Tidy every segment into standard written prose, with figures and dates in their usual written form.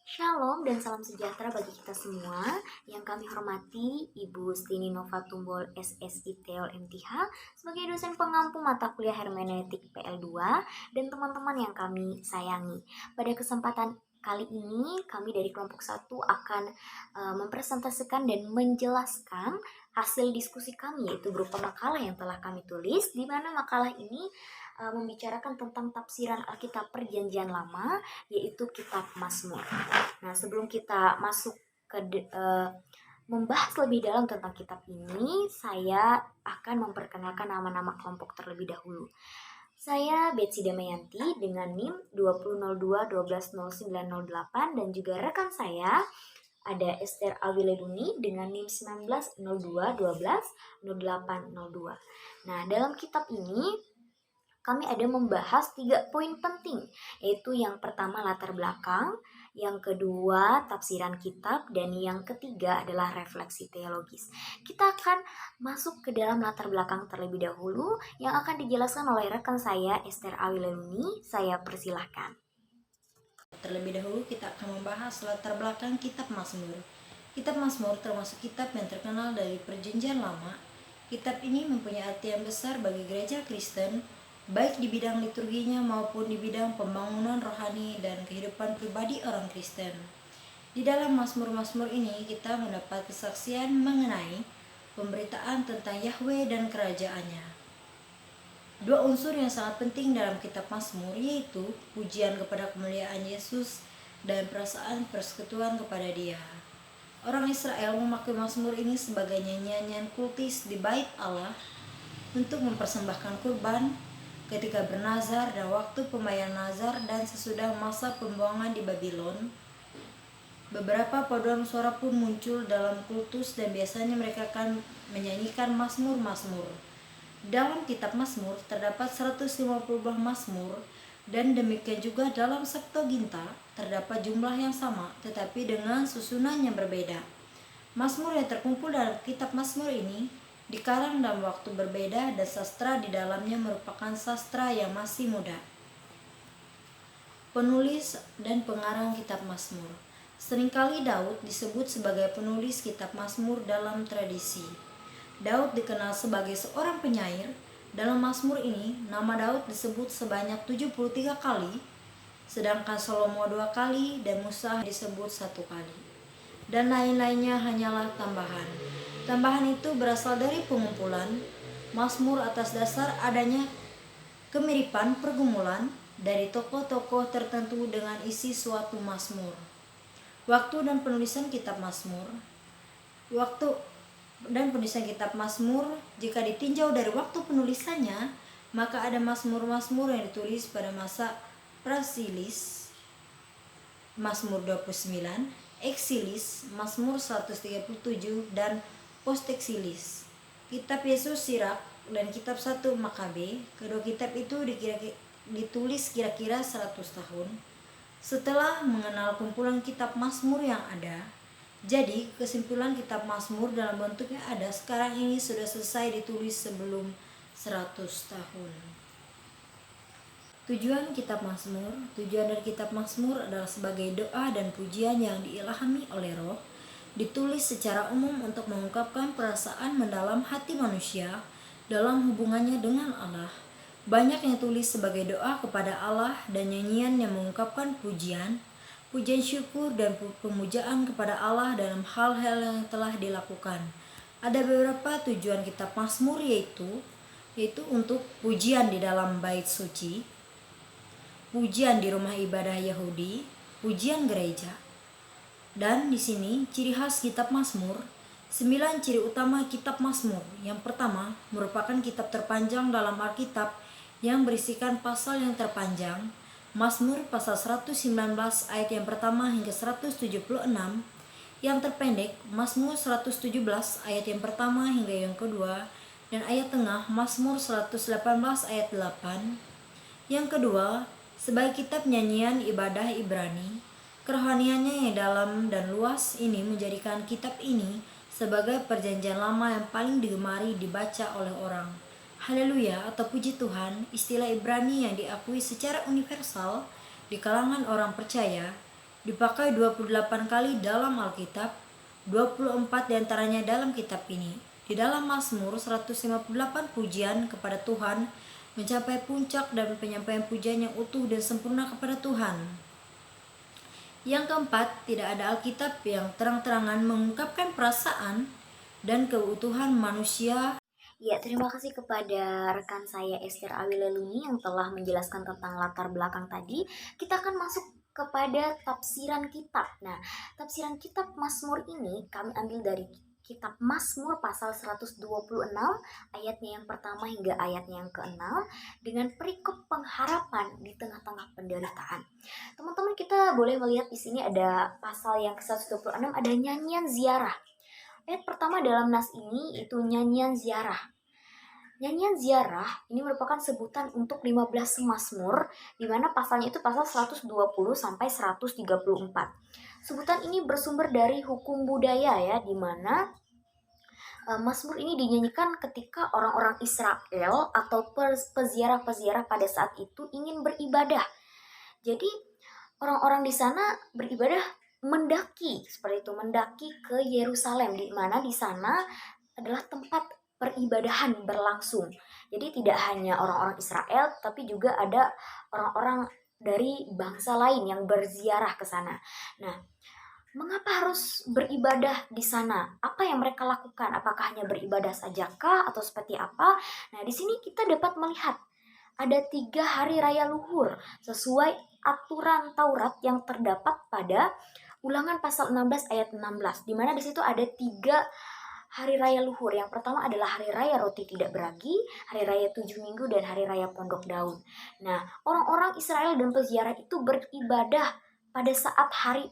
Shalom dan salam sejahtera bagi kita semua. Yang kami hormati Ibu Stini Nova Tumbol SSI Teol MTH sebagai dosen pengampu mata kuliah Hermeneutik PL2 dan teman-teman yang kami sayangi. Pada kesempatan kali ini kami dari kelompok 1 akan mempresentasikan dan menjelaskan hasil diskusi kami, yaitu berupa makalah yang telah kami tulis, di mana makalah ini membicarakan tentang tafsiran Alkitab Perjanjian Lama, yaitu Kitab Mazmur. Nah, sebelum kita masuk ke membahas lebih dalam tentang kitab ini, saya akan memperkenalkan nama-nama kelompok terlebih dahulu. Saya Betsy Damayanti dengan NIM 2002-120908 dan juga rekan saya ada Esther Awileduni dengan NIM 1902-12-0802. Nah, dalam kitab ini kami ada membahas 3 poin penting, yaitu yang pertama latar belakang, yang kedua tafsiran kitab, dan yang ketiga adalah refleksi teologis. Kita akan masuk ke dalam latar belakang terlebih dahulu yang akan dijelaskan oleh rekan saya Esther Awileluni. Saya persilahkan. Terlebih dahulu kita akan membahas latar belakang kitab Mazmur. Kitab Mazmur termasuk kitab yang terkenal dari Perjanjian Lama. Kitab ini mempunyai arti yang besar bagi gereja Kristen, baik di bidang liturginya maupun di bidang pembangunan rohani dan kehidupan pribadi orang Kristen. Di dalam Mazmur-Mazmur ini kita mendapat kesaksian mengenai pemberitaan tentang Yahweh dan kerajaannya. Dua unsur yang sangat penting dalam kitab Mazmur yaitu pujian kepada kemuliaan Yesus dan perasaan persekutuan kepada Dia. Orang Israel memakai Mazmur ini sebagai nyanyian kultis di bait Allah untuk mempersembahkan kurban ketika bernazar dan waktu pembayaran nazar dan sesudah masa pembuangan di Babylon. Beberapa paduan suara pun muncul dalam kultus dan biasanya mereka akan menyanyikan Mazmur-Mazmur. Dalam kitab Mazmur terdapat 150 buah Mazmur dan demikian juga dalam Septuaginta terdapat jumlah yang sama tetapi dengan susunan yang berbeda. Mazmur yang terkumpul dalam kitab Mazmur ini dikarang dalam waktu berbeda dan sastra di dalamnya merupakan sastra yang masih muda. Penulis dan pengarang kitab Mazmur. Seringkali Daud disebut sebagai penulis kitab Mazmur dalam tradisi. Daud dikenal sebagai seorang penyair. Dalam Mazmur ini, nama Daud disebut sebanyak 73 kali, sedangkan Salomo 2 kali dan Musa disebut 1 kali. Dan lain-lainnya hanyalah tambahan. Tambahan itu berasal dari pengumpulan Mazmur atas dasar adanya kemiripan pergumulan dari tokoh-tokoh tertentu dengan isi suatu Mazmur. Waktu dan penulisan kitab Mazmur. Jika ditinjau dari waktu penulisannya, maka ada Mazmur-Mazmur yang ditulis pada masa Prasilis, Mazmur 29, Eksilis, Mazmur 137, dan Posteksilis. Kitab Yesus Sirak dan kitab 1 Makabe, kedua kitab itu ditulis kira-kira 100 tahun setelah mengenal kumpulan kitab Mazmur yang ada. Jadi kesimpulan kitab Mazmur dalam bentuknya ada sekarang ini sudah selesai ditulis sebelum 100 tahun. Tujuan dari kitab Mazmur adalah sebagai doa dan pujian yang diilhami oleh Roh, ditulis secara umum untuk mengungkapkan perasaan mendalam hati manusia dalam hubungannya dengan Allah. Banyak yang tulis sebagai doa kepada Allah dan nyanyian yang mengungkapkan pujian syukur dan pemujaan kepada Allah dalam hal-hal yang telah dilakukan. Ada beberapa tujuan kitab Mazmur yaitu untuk pujian di dalam bait suci, pujian di rumah ibadah Yahudi, pujian gereja. Dan di sini ciri khas kitab Mazmur, 9 ciri utama kitab Mazmur. Yang pertama, merupakan kitab terpanjang dalam Alkitab yang berisikan pasal yang terpanjang. Mazmur pasal 119 ayat yang pertama hingga 176. Yang terpendek, Mazmur 117 ayat yang pertama hingga yang kedua. Dan ayat tengah, Mazmur 118 ayat 8. Yang kedua, sebagai kitab nyanyian ibadah Ibrani. Kerohaniannya yang dalam dan luas ini menjadikan kitab ini sebagai perjanjian lama yang paling digemari dibaca oleh orang. Haleluya atau puji Tuhan, istilah Ibrani yang diakui secara universal di kalangan orang percaya, dipakai 28 kali dalam Alkitab, 24 diantaranya dalam kitab ini. Di dalam Mazmur 158 pujian kepada Tuhan mencapai puncak dan penyampaian pujian yang utuh dan sempurna kepada Tuhan. Yang keempat, tidak ada Alkitab yang terang-terangan mengungkapkan perasaan dan keutuhan manusia. Ya, terima kasih kepada rekan saya Esther Awileluni yang telah menjelaskan tentang latar belakang tadi. Kita akan masuk kepada tafsiran kitab. Nah, tafsiran kitab Mazmur ini kami ambil dari kitab Mazmur pasal 126 ayatnya yang pertama hingga ayatnya yang ke-6 dengan perikop pengharapan di tengah-tengah penderitaan. Teman-teman, kita boleh melihat di sini ada pasal yang ke-126 ada nyanyian ziarah. Ayat pertama dalam nas ini itu nyanyian ziarah. Nyanyian ziarah ini merupakan sebutan untuk 15 Mazmur, di mana pasalnya itu pasal 120 sampai 134. Sebutan ini bersumber dari hukum budaya ya, di mana Mazmur ini dinyanyikan ketika orang-orang Israel atau peziarah-peziarah pada saat itu ingin beribadah. Jadi orang-orang di sana beribadah mendaki seperti itu, mendaki ke Yerusalem, di mana di sana adalah tempat peribadahan berlangsung. Jadi tidak hanya orang-orang Israel, tapi juga ada orang-orang dari bangsa lain yang berziarah ke sana. Nah, mengapa harus beribadah di sana? Apa yang mereka lakukan? Apakah hanya beribadah saja kah atau seperti apa? Nah, di sini kita dapat melihat ada 3 hari raya luhur sesuai aturan Taurat yang terdapat pada Ulangan pasal 16 ayat 16, di mana di situ ada 3 hari raya luhur. Yang pertama adalah hari raya roti tidak beragi, hari raya 7 minggu, dan hari raya pondok daun. Nah, orang-orang Israel dan peziarah itu beribadah pada saat hari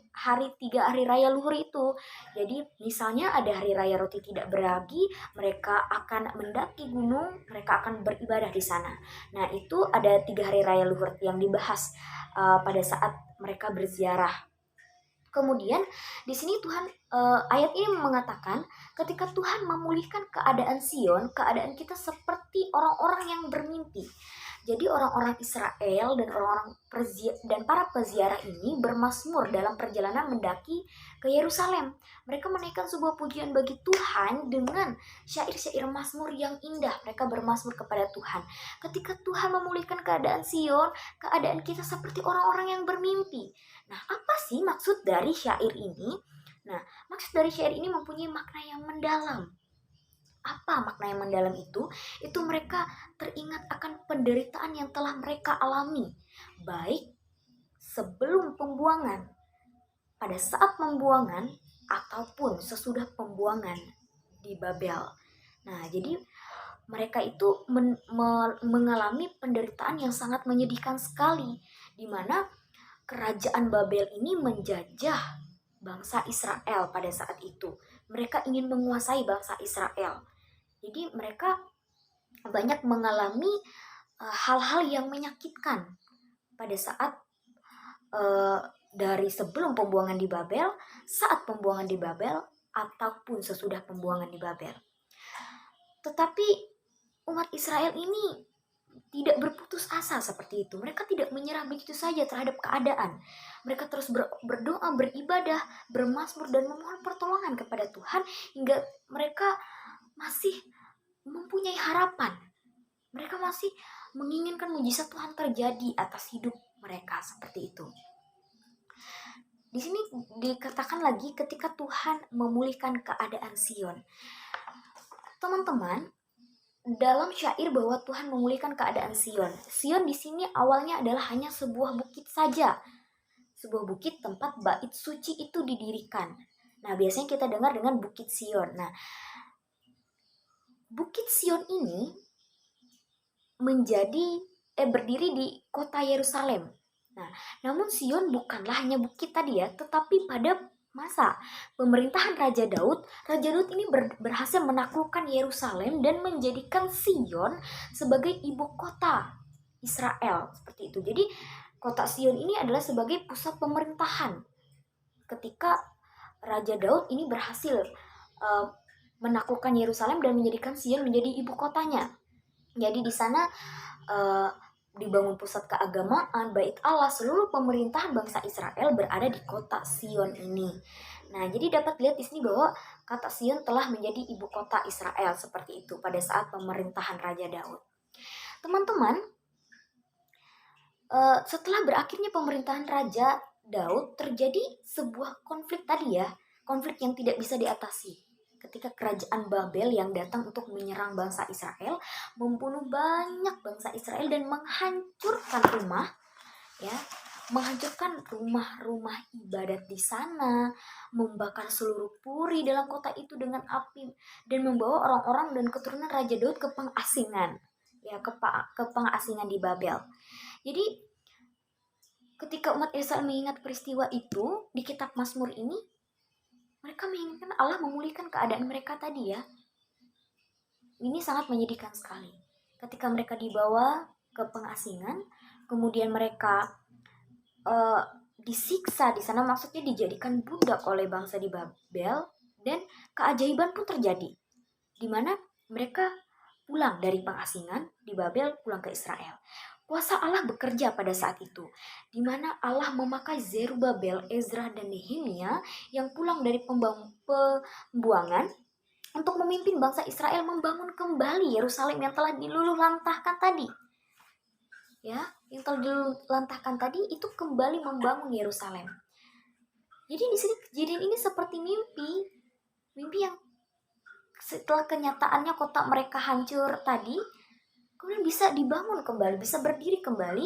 3 hari raya luhur itu. Jadi misalnya ada hari raya roti tidak beragi, mereka akan mendaki gunung, mereka akan beribadah di sana. Nah, itu ada 3 hari raya luhur yang dibahas pada saat mereka berziarah. Kemudian di sini Tuhan ayat ini mengatakan ketika Tuhan memulihkan keadaan Sion, keadaan kita seperti orang-orang yang bermimpi. Jadi orang-orang Israel dan para peziarah ini bermazmur dalam perjalanan mendaki ke Yerusalem. Mereka menaikkan sebuah pujian bagi Tuhan dengan syair-syair mazmur yang indah. Mereka bermazmur kepada Tuhan. Ketika Tuhan memulihkan keadaan Sion, keadaan kita seperti orang-orang yang bermimpi. Nah, apa sih maksud dari syair ini? Nah, maksud dari syair ini mempunyai makna yang mendalam. Apa makna yang mendalam itu? Itu mereka teringat akan penderitaan yang telah mereka alami, baik sebelum pembuangan, pada saat pembuangan, ataupun sesudah pembuangan di Babel. Nah, jadi mereka itu mengalami penderitaan yang sangat menyedihkan sekali, di mana kerajaan Babel ini menjajah bangsa Israel pada saat itu. Mereka ingin menguasai bangsa Israel. Jadi mereka banyak mengalami hal-hal yang menyakitkan pada saat dari sebelum pembuangan di Babel, saat pembuangan di Babel, ataupun sesudah pembuangan di Babel. Tetapi umat Israel ini tidak berputus asa seperti itu. Mereka tidak menyerah begitu saja terhadap keadaan. Mereka terus berdoa, beribadah, bermazmur, dan memohon pertolongan kepada Tuhan hingga mereka masih mempunyai harapan. Mereka masih menginginkan mujizat Tuhan terjadi atas hidup mereka seperti itu. Di sini dikatakan lagi ketika Tuhan memulihkan keadaan Sion. Teman-teman, dalam syair bahwa Tuhan memulihkan keadaan Sion. Sion di sini awalnya adalah hanya sebuah bukit saja. Sebuah bukit tempat bait suci itu didirikan. Nah, biasanya kita dengar dengan Bukit Sion. Nah, Bukit Sion ini berdiri di kota Yerusalem. Nah, namun Sion bukanlah hanya bukit tadi ya, tetapi pada masa pemerintahan Raja Daud ini berhasil menaklukkan Yerusalem dan menjadikan Sion sebagai ibu kota Israel seperti itu. Jadi kota Sion ini adalah sebagai pusat pemerintahan ketika Raja Daud ini berhasil menaklukkan Yerusalem dan menjadikan Sion menjadi ibu kotanya. Jadi di sana dibangun pusat keagamaan, bait Allah, seluruh pemerintahan bangsa Israel berada di kota Sion ini. Nah, jadi dapat lihat di sini bahwa kata Sion telah menjadi ibu kota Israel seperti itu pada saat pemerintahan Raja Daud. Teman-teman, setelah berakhirnya pemerintahan Raja Daud, terjadi sebuah konflik tadi ya, konflik yang tidak bisa diatasi. Ketika kerajaan Babel yang datang untuk menyerang bangsa Israel, membunuh banyak bangsa Israel dan menghancurkan rumah-rumah ibadat di sana, membakar seluruh puri dalam kota itu dengan api, dan membawa orang-orang dan keturunan Raja Daud ke pengasingan, ke pengasingan di Babel. Jadi ketika umat Israel mengingat peristiwa itu di kitab Mazmur ini, mereka menginginkan Allah memulihkan keadaan mereka tadi ya. Ini sangat menyedihkan sekali. Ketika mereka dibawa ke pengasingan, kemudian mereka disiksa di sana, maksudnya dijadikan budak oleh bangsa di Babel, dan keajaiban pun terjadi, di mana mereka pulang dari pengasingan di Babel pulang ke Israel. Kuasa Allah bekerja pada saat itu, di mana Allah memakai Zerubabel, Ezra, dan Nehemia yang pulang dari pembuangan untuk memimpin bangsa Israel membangun kembali Yerusalem yang telah diluluhlantahkan tadi. Ya, yang telah diluluhlantahkan tadi itu kembali membangun Yerusalem. Jadi di sini kejadian ini seperti mimpi yang setelah kenyataannya kota mereka hancur tadi, kemudian bisa dibangun kembali, bisa berdiri kembali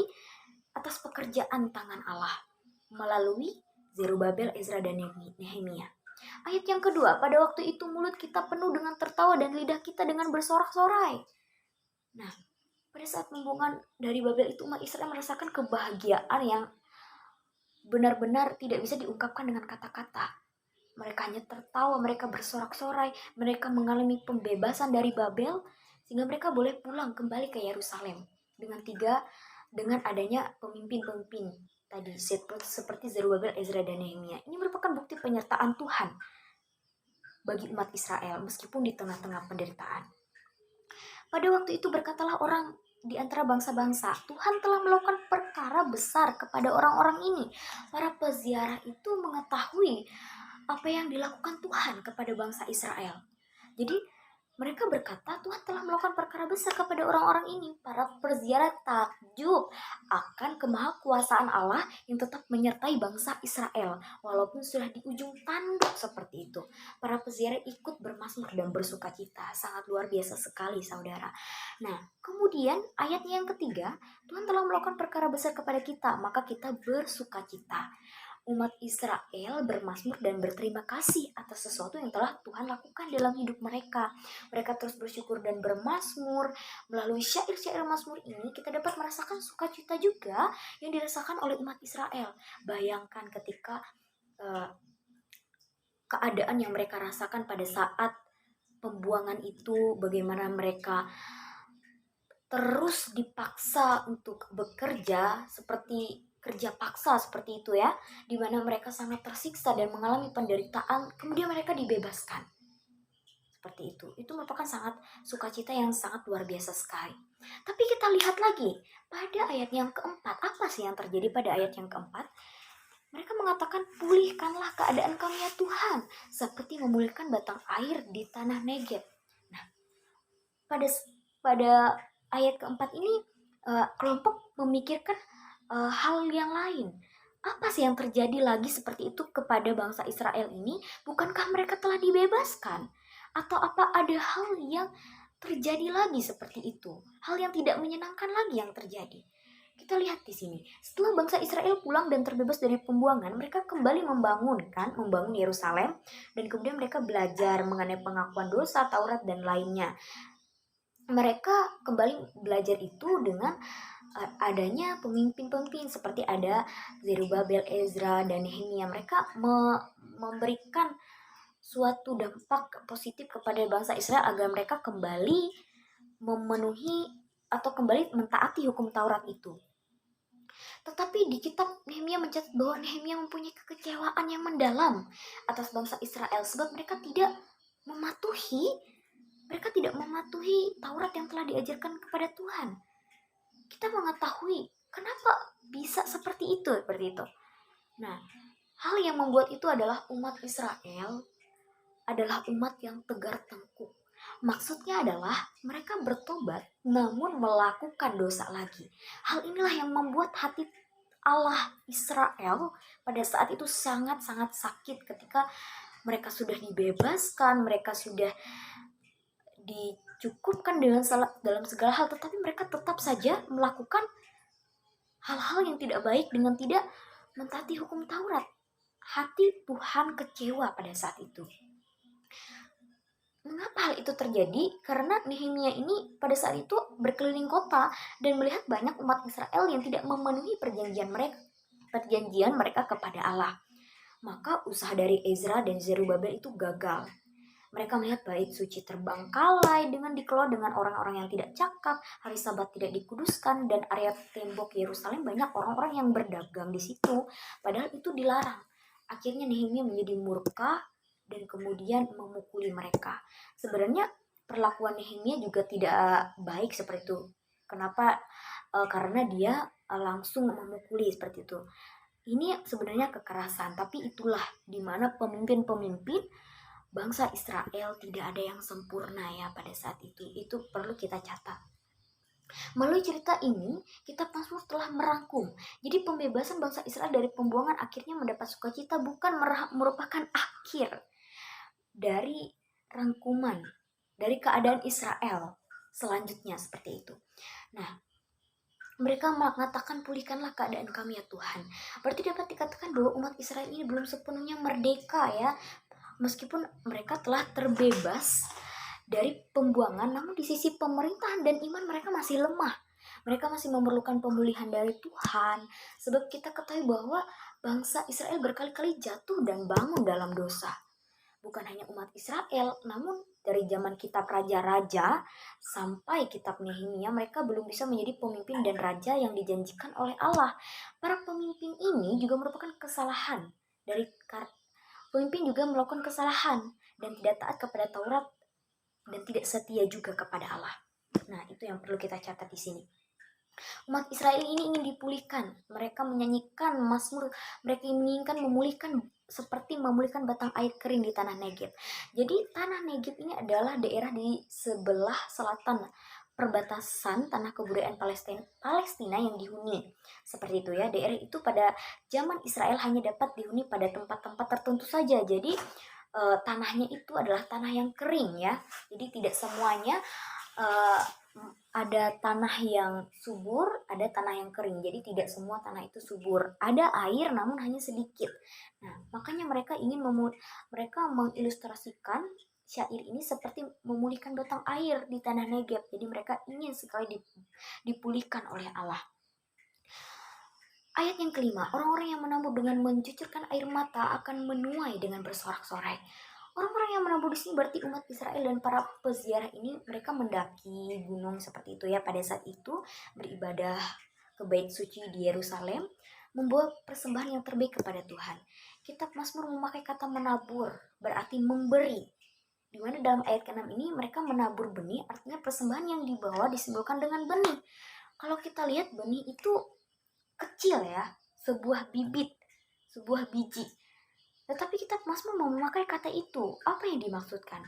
atas pekerjaan tangan Allah melalui Zerubabel, Ezra, dan Nehemia. Ayat yang kedua, pada waktu itu mulut kita penuh dengan tertawa dan lidah kita dengan bersorak-sorai. Nah, pada saat pembuangan dari Babel itu umat Israel merasakan kebahagiaan yang benar-benar tidak bisa diungkapkan dengan kata-kata. Mereka hanya tertawa, mereka bersorak-sorai, mereka mengalami pembebasan dari Babel, sehingga mereka boleh pulang kembali ke Yerusalem dengan adanya pemimpin-pemimpin tadi seperti Zerubabel, Ezra, dan Nehemia. Ini merupakan bukti penyertaan Tuhan bagi umat Israel meskipun di tengah-tengah penderitaan. Pada waktu itu berkatalah orang di antara bangsa-bangsa, Tuhan telah melakukan perkara besar kepada orang-orang ini. Para peziarah itu mengetahui apa yang dilakukan Tuhan kepada bangsa Israel. Jadi mereka berkata, Tuhan telah melakukan perkara besar kepada orang-orang ini. Para peziarah takjub akan kemahakuasaan Allah yang tetap menyertai bangsa Israel, walaupun sudah di ujung tanduk seperti itu. Para peziarah ikut bermazmur dan bersukacita. Sangat luar biasa sekali, saudara. Nah, kemudian ayatnya yang ketiga, Tuhan telah melakukan perkara besar kepada kita, maka kita bersukacita. Umat Israel bermazmur dan berterima kasih atas sesuatu yang telah Tuhan lakukan dalam hidup mereka. Mereka terus bersyukur dan bermazmur. Melalui syair-syair mazmur ini kita dapat merasakan sukacita juga yang dirasakan oleh umat Israel. Bayangkan ketika keadaan yang mereka rasakan pada saat pembuangan itu, bagaimana mereka terus dipaksa untuk bekerja seperti kerja paksa seperti itu ya, di mana mereka sangat tersiksa dan mengalami penderitaan, kemudian mereka dibebaskan. Seperti itu. Itu merupakan sangat sukacita yang sangat luar biasa sekali. Tapi kita lihat lagi pada ayat yang keempat, apa sih yang terjadi pada ayat yang keempat? Mereka mengatakan, pulihkanlah keadaan kami ya Tuhan, seperti memulihkan batang air di tanah Negeb. Nah, pada ayat keempat ini kelompok memikirkan hal yang lain. Apa sih yang terjadi lagi seperti itu kepada bangsa Israel ini? Bukankah mereka telah dibebaskan? Atau apa ada hal yang terjadi lagi seperti itu? Hal yang tidak menyenangkan lagi yang terjadi. Kita lihat di sini. Setelah bangsa Israel pulang dan terbebas dari pembuangan, mereka kembali membangun Yerusalem, dan kemudian mereka belajar mengenai pengakuan dosa, Taurat, dan lainnya. Mereka kembali belajar itu dengan adanya pemimpin-pemimpin seperti ada Zerubabel, Ezra, dan Nehemia. Mereka memberikan suatu dampak positif kepada bangsa Israel agar mereka kembali memenuhi atau kembali mentaati hukum Taurat itu. Tetapi di kitab Nehemia mencatat bahwa Nehemia mempunyai kekecewaan yang mendalam atas bangsa Israel sebab mereka tidak mematuhi Taurat yang telah diajarkan kepada Tuhan. kita mengetahui kenapa bisa seperti itu. Nah, hal yang membuat itu adalah umat Israel adalah umat yang tegar tengkuk. Maksudnya adalah mereka bertobat namun melakukan dosa lagi. Hal inilah yang membuat hati Allah Israel pada saat itu sangat-sangat sakit ketika mereka sudah dibebaskan, mereka sudah dicukupkan dalam segala hal, tetapi mereka tetap saja melakukan hal-hal yang tidak baik dengan tidak mentaati hukum Taurat. Hati Tuhan kecewa pada saat itu. Mengapa hal itu terjadi? Karena Nehemia ini pada saat itu berkeliling kota dan melihat banyak umat Israel yang tidak memenuhi perjanjian mereka kepada Allah. Maka usaha dari Ezra dan Zerubabel itu gagal. Mereka melihat bait suci terbengkalai dengan dikelola dengan orang-orang yang tidak cakap, hari Sabat tidak dikuduskan, dan area tembok Yerusalem banyak orang-orang yang berdagang di situ. Padahal itu dilarang. Akhirnya Nehemia menjadi murka dan kemudian memukuli mereka. Sebenarnya perlakuan Nehemia juga tidak baik seperti itu. Kenapa? Karena dia langsung memukuli seperti itu. Ini sebenarnya kekerasan, tapi itulah dimana pemimpin-pemimpin bangsa Israel tidak ada yang sempurna ya pada saat itu. Itu perlu kita catat. Melalui cerita ini, kitab Mazmur telah merangkum. Jadi pembebasan bangsa Israel dari pembuangan akhirnya mendapat sukacita bukan merupakan akhir dari rangkuman dari keadaan Israel selanjutnya seperti itu. Nah, mereka mengatakan pulihkanlah keadaan kami ya Tuhan. Berarti dapat dikatakan bahwa umat Israel ini belum sepenuhnya merdeka ya. Meskipun mereka telah terbebas dari pembuangan, namun di sisi pemerintahan dan iman mereka masih lemah. Mereka masih memerlukan pemulihan dari Tuhan. Sebab kita ketahui bahwa bangsa Israel berkali-kali jatuh dan bangun dalam dosa. Bukan hanya umat Israel, namun dari zaman kitab raja-raja sampai kitab Nehemia, mereka belum bisa menjadi pemimpin dan raja yang dijanjikan oleh Allah. Para pemimpin ini juga merupakan kesalahan dari pemimpin juga melakukan kesalahan dan tidak taat kepada Taurat dan tidak setia juga kepada Allah. Nah, itu yang perlu kita catat di sini. Umat Israel ini ingin dipulihkan. Mereka menyanyikan Mazmur, mereka menginginkan memulihkan seperti memulihkan batang air kering di tanah Negeb. Jadi tanah Negeb ini adalah daerah di sebelah selatan perbatasan tanah kebudayaan Palestina yang dihuni. Seperti itu ya, daerah itu pada zaman Israel hanya dapat dihuni pada tempat-tempat tertentu saja. Jadi tanahnya itu adalah tanah yang kering ya. Jadi tidak semuanya ada tanah yang subur, ada tanah yang kering. Jadi tidak semua tanah itu subur. Ada air namun hanya sedikit. Nah, makanya mereka mereka mengilustrasikan syair ini seperti memulihkan batang air di tanah Negeb. Jadi mereka ingin sekali dipulihkan oleh Allah. Ayat yang kelima, orang-orang yang menabur dengan mencucurkan air mata akan menuai dengan bersorak-sorai. Orang-orang yang menabur di sini berarti umat Israel dan para peziarah ini, mereka mendaki gunung seperti itu ya pada saat itu, beribadah ke bait suci di Yerusalem, membawa persembahan yang terbaik kepada Tuhan. Kitab Mazmur memakai kata menabur, berarti memberi. Di mana dalam ayat ke-6 ini mereka menabur benih, artinya persembahan yang dibawa disimbolkan dengan benih. Kalau kita lihat benih itu kecil ya, sebuah bibit, sebuah biji. Tetapi kitab Mazmur memakai kata itu. Apa yang dimaksudkan?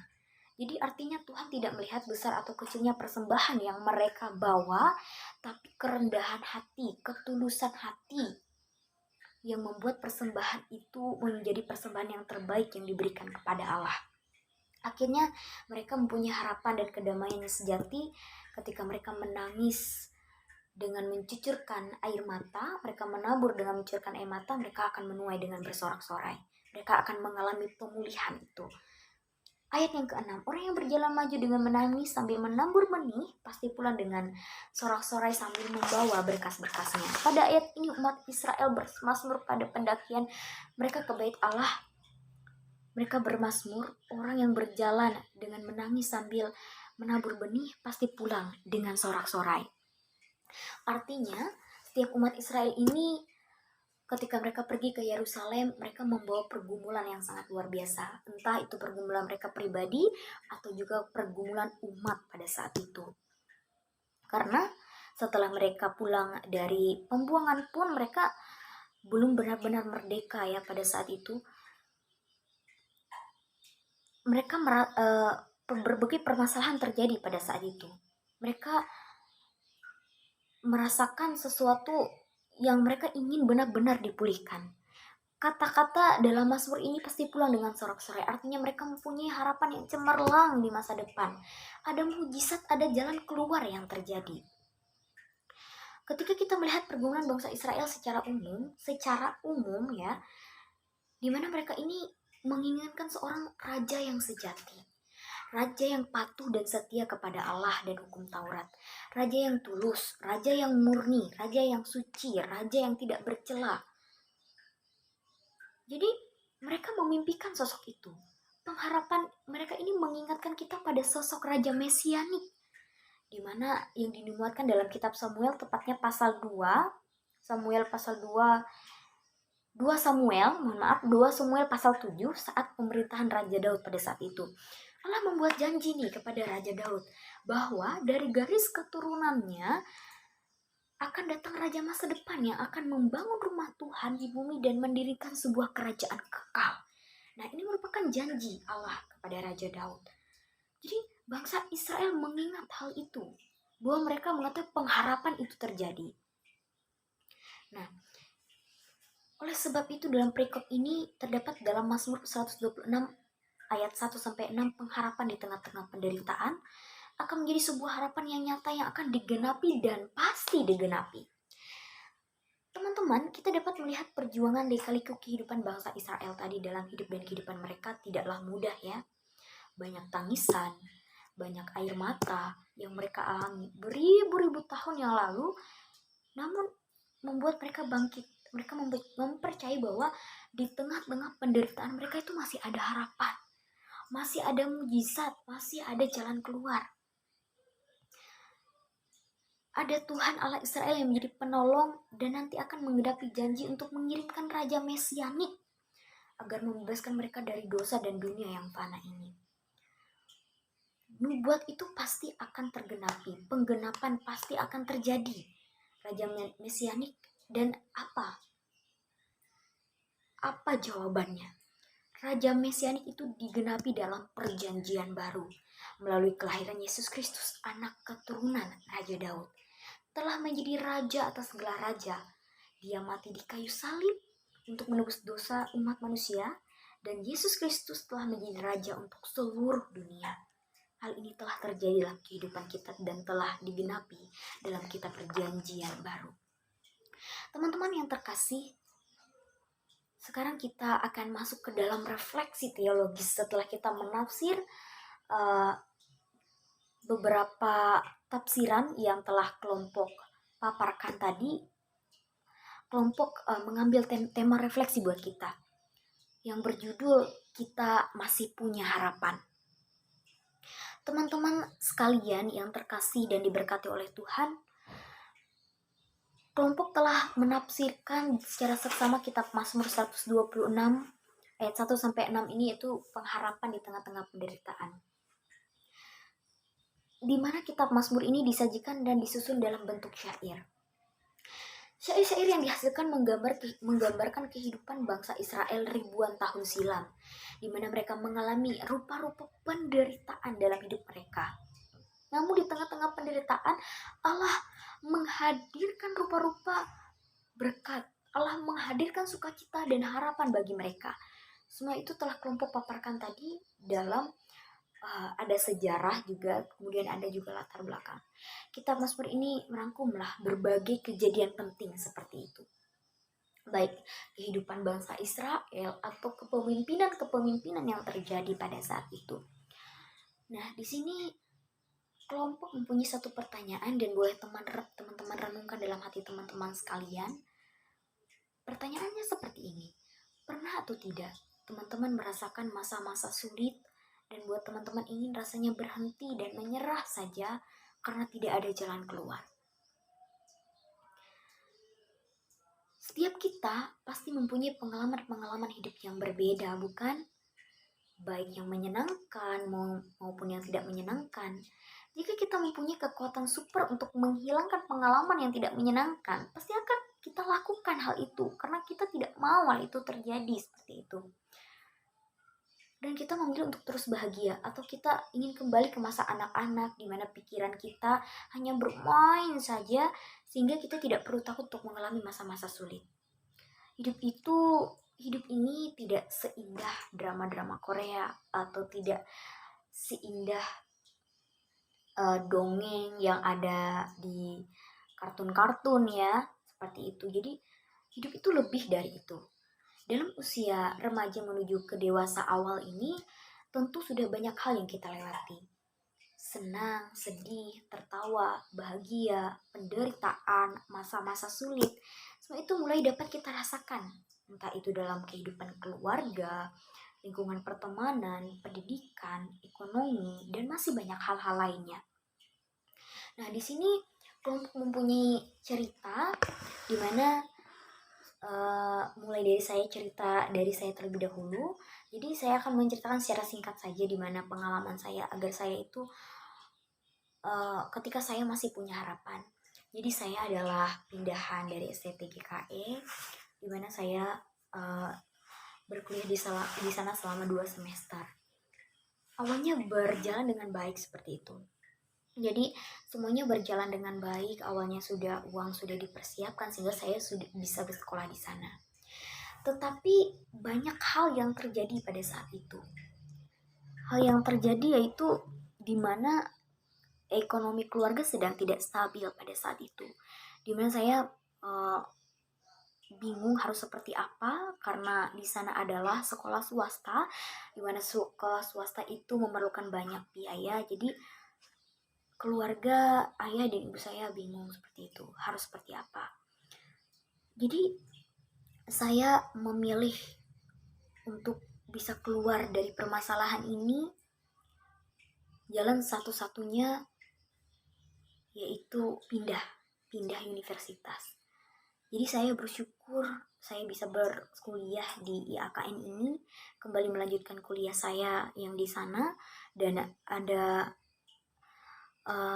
Jadi artinya Tuhan tidak melihat besar atau kecilnya persembahan yang mereka bawa, tapi kerendahan hati, ketulusan hati yang membuat persembahan itu menjadi persembahan yang terbaik yang diberikan kepada Allah. Akhirnya mereka mempunyai harapan dan kedamaian yang sejati ketika mereka menangis dengan mencucurkan air mata, mereka menabur dengan mencucurkan air mata, mereka akan menuai dengan bersorak-sorai. Mereka akan mengalami pemulihan itu. Ayat yang ke-6, orang yang berjalan maju dengan menangis sambil menabur benih, pasti pulang dengan sorak-sorai sambil membawa berkas-berkasnya. Pada ayat ini umat Israel bermasmur pada pendakian mereka ke bait Allah. Mereka bermasmur, orang yang berjalan dengan menangis sambil menabur benih, pasti pulang dengan sorak-sorai. Artinya, setiap umat Israel ini ketika mereka pergi ke Yerusalem, mereka membawa pergumulan yang sangat luar biasa. Entah itu pergumulan mereka pribadi atau juga pergumulan umat pada saat itu. Karena Setelah mereka pulang dari pembuangan pun mereka belum benar-benar merdeka ya pada saat itu. Mereka berbagai permasalahan terjadi pada saat itu. Mereka merasakan sesuatu yang mereka ingin benar-benar dipulihkan. Kata-kata dalam Mazmur ini pasti pulang dengan sorak-sorai. Artinya mereka mempunyai harapan yang cemerlang di masa depan. Ada mujizat, ada jalan keluar yang terjadi. Ketika kita melihat pergumulan bangsa Israel secara umum ya, di mana mereka ini menginginkan seorang raja yang sejati. Raja yang patuh dan setia kepada Allah dan hukum Taurat. Raja yang tulus, raja yang murni, raja yang suci, raja yang tidak bercela. Jadi mereka memimpikan sosok itu. Pengharapan mereka ini mengingatkan kita pada sosok Raja Mesianik, di mana yang dinubuatkan dalam kitab Samuel, tepatnya pasal 2, Samuel pasal 2, 2 Samuel pasal 7, saat pemerintahan Raja Daud pada saat itu. Allah membuat janji nih kepada Raja Daud bahwa dari garis keturunannya akan datang raja masa depan yang akan membangun rumah Tuhan di bumi dan mendirikan sebuah kerajaan kekal. Nah, ini merupakan janji Allah kepada Raja Daud. Jadi bangsa Israel mengingat hal itu, bahwa mereka mengatakan pengharapan itu terjadi. Nah, oleh sebab itu dalam perikop ini terdapat dalam Mazmur 126 ayat 1-6, pengharapan di tengah-tengah penderitaan akan menjadi sebuah harapan yang nyata yang akan digenapi dan pasti digenapi. Teman-teman, kita dapat melihat perjuangan lika-liku kehidupan bangsa Israel tadi dalam hidup dan kehidupan mereka tidaklah mudah ya. Banyak tangisan, banyak air mata yang mereka alami beribu-ribu tahun yang lalu, namun membuat mereka bangkit. Mereka mempercayai bahwa di tengah-tengah penderitaan mereka itu masih ada harapan, masih ada mujizat, masih ada jalan keluar. Ada Tuhan Allah Israel yang menjadi penolong dan nanti akan menggenapi janji untuk mengirimkan Raja Mesianik agar membebaskan mereka dari dosa dan dunia yang fana ini. Nubuat itu pasti akan tergenapi, penggenapan pasti akan terjadi. Raja Mesianik, dan apa jawabannya? Raja Mesianik itu digenapi dalam perjanjian baru melalui kelahiran Yesus Kristus, anak keturunan Raja Daud. Telah menjadi raja atas segala raja. Dia mati di kayu salib untuk menebus dosa umat manusia, dan Yesus Kristus telah menjadi raja untuk seluruh dunia. Hal ini telah terjadi dalam kehidupan kita dan telah digenapi dalam kitab perjanjian baru. Teman-teman yang terkasih, sekarang kita akan masuk ke dalam refleksi teologis setelah kita menafsir beberapa tafsiran yang telah kelompok paparkan tadi. Kelompok mengambil tema refleksi buat kita yang berjudul Kita Masih Punya Harapan. Teman-teman sekalian yang terkasih dan diberkati oleh Tuhan, kelompok telah menafsirkan secara seksama kitab Mazmur 126 ayat 1-6 ini, yaitu pengharapan di tengah-tengah penderitaan. Di mana kitab Mazmur ini disajikan dan disusun dalam bentuk syair. Syair-syair yang dihasilkan menggambarkan kehidupan bangsa Israel ribuan tahun silam, di mana mereka mengalami rupa-rupa penderitaan dalam hidup mereka. Namun di tengah-tengah penderitaan, Allah menghadirkan rupa-rupa berkat. Allah menghadirkan sukacita dan harapan bagi mereka. Semua itu telah kelompok paparkan tadi dalam ada sejarah juga, kemudian ada juga latar belakang. Kitab Mazmur ini merangkumlah berbagai kejadian penting seperti itu, baik kehidupan bangsa Israel atau kepemimpinan yang terjadi pada saat itu. Nah, di sini kelompok mempunyai satu pertanyaan dan boleh teman-teman renungkan dalam hati teman-teman sekalian. Pertanyaannya seperti ini: pernah atau tidak teman-teman merasakan masa-masa sulit dan buat teman-teman ingin rasanya berhenti dan menyerah saja karena tidak ada jalan keluar? Setiap kita pasti mempunyai pengalaman-pengalaman hidup yang berbeda, bukan? baik yang menyenangkan maupun yang tidak menyenangkan. Jika kita mempunyai kekuatan super untuk menghilangkan pengalaman yang tidak menyenangkan, pasti akan kita lakukan hal itu karena kita tidak mau hal itu terjadi seperti itu. Dan kita memilih untuk terus bahagia, atau kita ingin kembali ke masa anak-anak di mana pikiran kita hanya bermain saja sehingga kita tidak perlu takut untuk mengalami masa-masa sulit. Hidup ini tidak seindah drama-drama Korea atau tidak seindah dongeng yang ada di kartun-kartun ya, seperti itu. Jadi hidup itu lebih dari itu. Dalam usia remaja menuju ke dewasa awal ini, tentu sudah banyak hal yang kita lewati. Senang, sedih, tertawa, bahagia, penderitaan, masa-masa sulit, semua itu mulai dapat kita rasakan. Entah itu dalam kehidupan keluarga, lingkungan pertemanan, pendidikan, ekonomi, dan masih banyak hal-hal lainnya. Nah, di sini kelompok mempunyai cerita di mana mulai dari saya cerita dari saya terlebih dahulu. Jadi saya akan menceritakan secara singkat saja di mana pengalaman saya agar saya itu ketika saya masih punya harapan. Jadi saya adalah pindahan dari STTGKE di mana saya berkuliah di sana selama 2 semester. Awalnya berjalan dengan baik seperti itu. Jadi semuanya berjalan dengan baik. Awalnya uang sudah dipersiapkan sehingga saya sudah bisa bersekolah di sana. Tetapi banyak hal yang terjadi pada saat itu. Hal yang terjadi yaitu di mana ekonomi keluarga sedang tidak stabil pada saat itu. Di mana saya bingung harus seperti apa karena di sana adalah sekolah swasta, di mana sekolah swasta itu memerlukan banyak biaya. Jadi keluarga ayah dan ibu saya bingung seperti itu, harus seperti apa. Jadi saya memilih untuk bisa keluar dari permasalahan ini, jalan satu-satunya yaitu pindah universitas. Jadi saya bersyukur saya bisa berkuliah di IAKN ini, kembali melanjutkan kuliah saya yang di sana, dan ada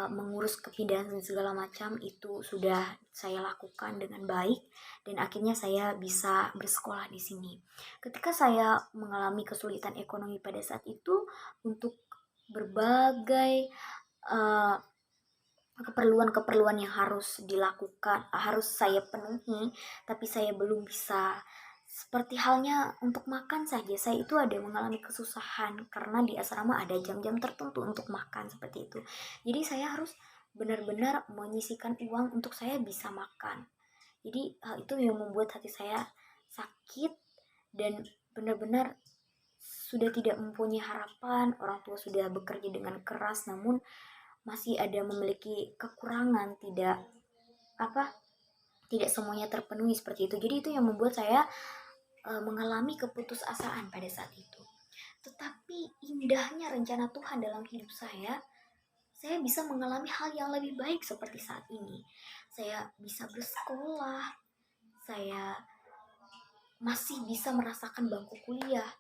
mengurus kepindahan dan segala macam itu sudah saya lakukan dengan baik, dan akhirnya saya bisa bersekolah di sini. Ketika saya mengalami kesulitan ekonomi pada saat itu, untuk berbagai keperluan-keperluan yang harus dilakukan, harus saya penuhi, tapi saya belum bisa. Seperti halnya untuk makan saja, saya itu ada mengalami kesusahan karena di asrama ada jam-jam tertentu untuk makan seperti itu. Jadi saya harus benar-benar menyisihkan uang untuk saya bisa makan. Jadi hal itu yang membuat hati saya sakit dan benar-benar sudah tidak mempunyai harapan. Orang tua sudah bekerja dengan keras namun masih ada memiliki kekurangan, tidak semuanya terpenuhi seperti itu. Jadi itu yang membuat saya mengalami keputusasaan pada saat itu. Tetapi indahnya rencana Tuhan dalam hidup saya bisa mengalami hal yang lebih baik seperti saat ini. Saya bisa bersekolah, saya masih bisa merasakan bangku kuliah.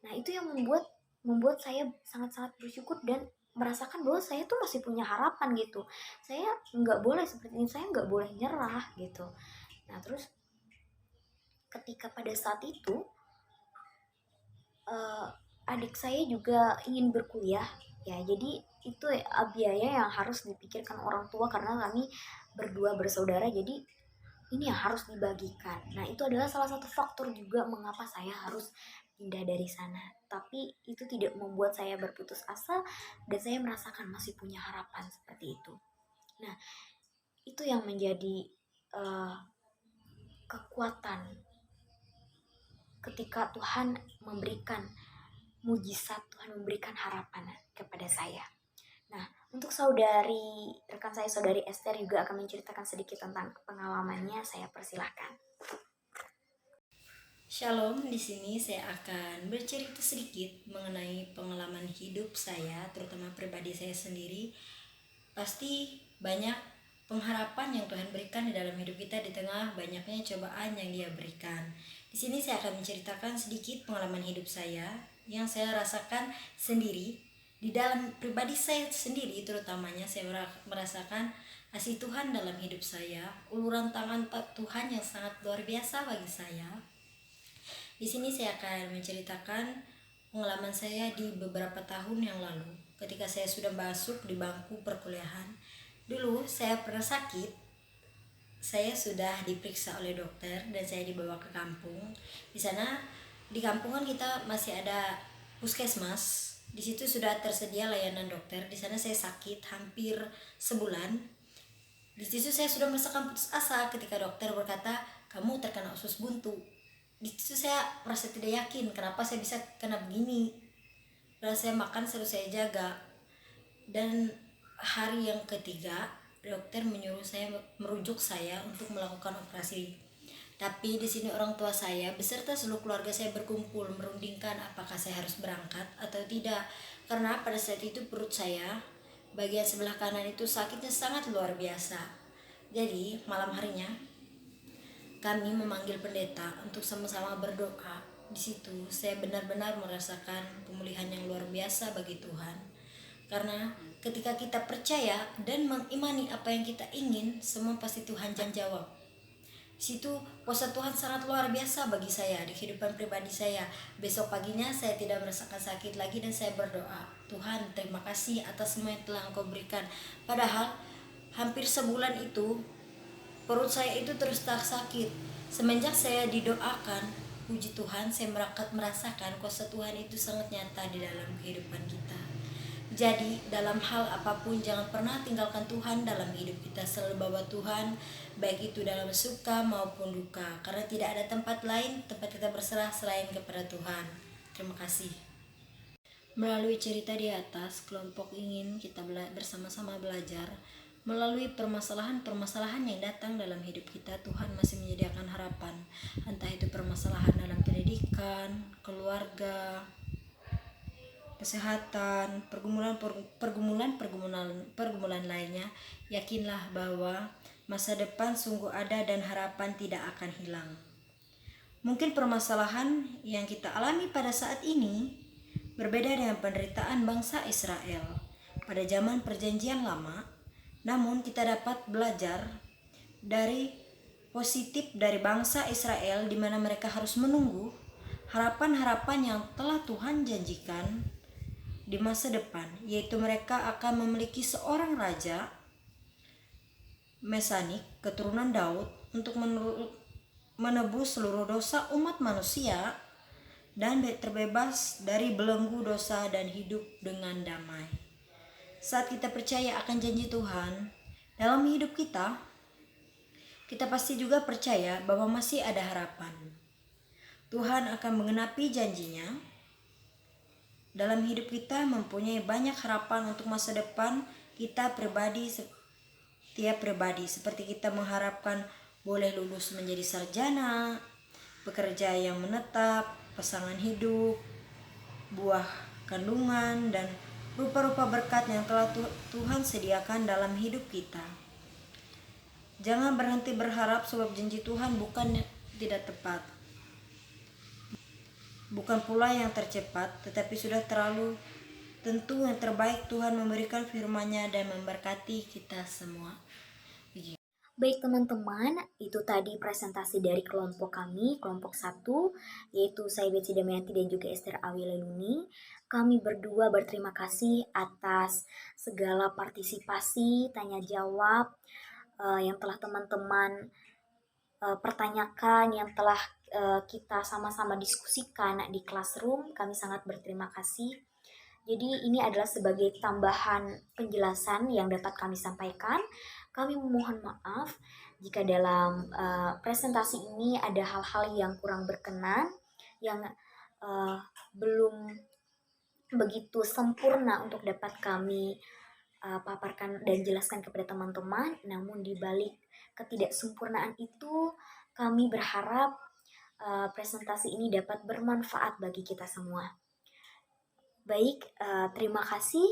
Nah, itu yang membuat saya sangat-sangat bersyukur dan merasakan bahwa saya tuh masih punya harapan gitu. Saya nggak boleh seperti ini, saya nggak boleh nyerah gitu. Nah, terus ketika pada saat itu adik saya juga ingin berkuliah ya, jadi itu biaya yang harus dipikirkan orang tua karena kami berdua bersaudara, jadi ini yang harus dibagikan. Nah, itu adalah salah satu faktor juga mengapa saya harus pindah dari sana. Tapi itu tidak membuat saya berputus asa dan saya merasakan masih punya harapan seperti itu. Nah, itu yang menjadi kekuatan ketika Tuhan memberikan mujizat, Tuhan memberikan harapan kepada saya. Nah, untuk rekan saya saudari Esther juga akan menceritakan sedikit tentang pengalamannya. Saya persilahkan. Shalom, di sini saya akan bercerita sedikit mengenai pengalaman hidup saya, terutama pribadi saya sendiri. Pasti banyak pengharapan yang Tuhan berikan di dalam hidup kita di tengah banyaknya cobaan yang Dia berikan. Di sini saya akan menceritakan sedikit pengalaman hidup saya yang saya rasakan sendiri. Di dalam pribadi saya sendiri terutamanya saya merasakan kasih Tuhan dalam hidup saya, uluran tangan Tuhan yang sangat luar biasa bagi saya. Di sini saya akan menceritakan pengalaman saya di beberapa tahun yang lalu ketika saya sudah masuk di bangku perkuliahan. Dulu saya pernah sakit. Saya sudah diperiksa oleh dokter dan saya dibawa ke kampung. Di sana di kampungan kita masih ada puskesmas. Di situ sudah tersedia layanan dokter. Di sana saya sakit hampir sebulan. Di situ saya sudah merasakan putus asa ketika dokter berkata, "Kamu terkena usus buntu." Di situ saya merasa tidak yakin kenapa saya bisa kena begini. Lalu saya makan selalu saya jaga. Dan hari yang ketiga dokter merujuk saya untuk melakukan operasi. Tapi di sini orang tua saya beserta seluruh keluarga saya berkumpul merundingkan apakah saya harus berangkat atau tidak. Karena pada saat itu perut saya bagian sebelah kanan itu sakitnya sangat luar biasa. Jadi malam harinya kami memanggil pendeta untuk sama-sama berdoa. Di situ saya benar-benar merasakan pemulihan yang luar biasa bagi Tuhan. Karena ketika kita percaya dan mengimani apa yang kita ingin, semua pasti Tuhan jawab. Di situ kuasa Tuhan sangat luar biasa bagi saya di kehidupan pribadi saya. Besok paginya saya tidak merasakan sakit lagi dan saya berdoa, "Tuhan, terima kasih atas semua yang telah Engkau berikan." Padahal hampir sebulan itu perut saya itu terus tak sakit. Semenjak saya didoakan, puji Tuhan, saya merasakan kuasa Tuhan itu sangat nyata di dalam kehidupan kita. Jadi dalam hal apapun jangan pernah tinggalkan Tuhan dalam hidup kita. Selalu bawa Tuhan, baik itu dalam suka maupun duka. Karena tidak ada tempat lain tempat kita berserah selain kepada Tuhan. Terima kasih. Melalui cerita di atas, kelompok ingin kita bersama-sama belajar. Melalui permasalahan-permasalahan yang datang dalam hidup kita, Tuhan masih menyediakan harapan. Entah itu permasalahan dalam pendidikan, keluarga, kesehatan, pergumulan lainnya, yakinlah bahwa masa depan sungguh ada dan harapan tidak akan hilang. Mungkin permasalahan yang kita alami pada saat ini berbeda dengan penderitaan bangsa Israel pada zaman Perjanjian Lama, namun kita dapat belajar dari positif dari bangsa Israel di mana mereka harus menunggu harapan-harapan yang telah Tuhan janjikan di masa depan, yaitu mereka akan memiliki seorang raja Mesanik keturunan Daud untuk menebus seluruh dosa umat manusia dan terbebas dari belenggu dosa dan hidup dengan damai. Saat kita percaya akan janji Tuhan dalam hidup kita, kita pasti juga percaya bahwa masih ada harapan. Tuhan akan menggenapi janjinya. Dalam hidup kita mempunyai banyak harapan untuk masa depan kita pribadi, setiap pribadi. Seperti kita mengharapkan boleh lulus menjadi sarjana, pekerja yang menetap, pasangan hidup, buah kandungan, dan rupa-rupa berkat yang telah Tuhan sediakan dalam hidup kita. Jangan berhenti berharap sebab janji Tuhan bukan tidak tepat. Bukan pula yang tercepat, tetapi sudah terlalu tentu yang terbaik Tuhan memberikan firman-Nya dan memberkati kita semua. Baik teman-teman, itu tadi presentasi dari kelompok kami, kelompok 1, yaitu saya Betsy Damayanti dan juga Esther Awileluni. Kami berdua berterima kasih atas segala partisipasi, tanya jawab yang telah teman-teman pertanyakan, yang telah kita sama-sama diskusikan di classroom. Kami sangat berterima kasih. Jadi ini adalah sebagai tambahan penjelasan yang dapat kami sampaikan. Kami memohon maaf jika dalam presentasi ini ada hal-hal yang kurang berkenan, yang belum begitu sempurna untuk dapat kami paparkan dan jelaskan kepada teman-teman. Namun di balik ketidaksempurnaan itu, kami berharap presentasi ini dapat bermanfaat bagi kita semua. Baik, terima kasih.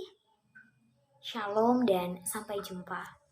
Shalom dan sampai jumpa.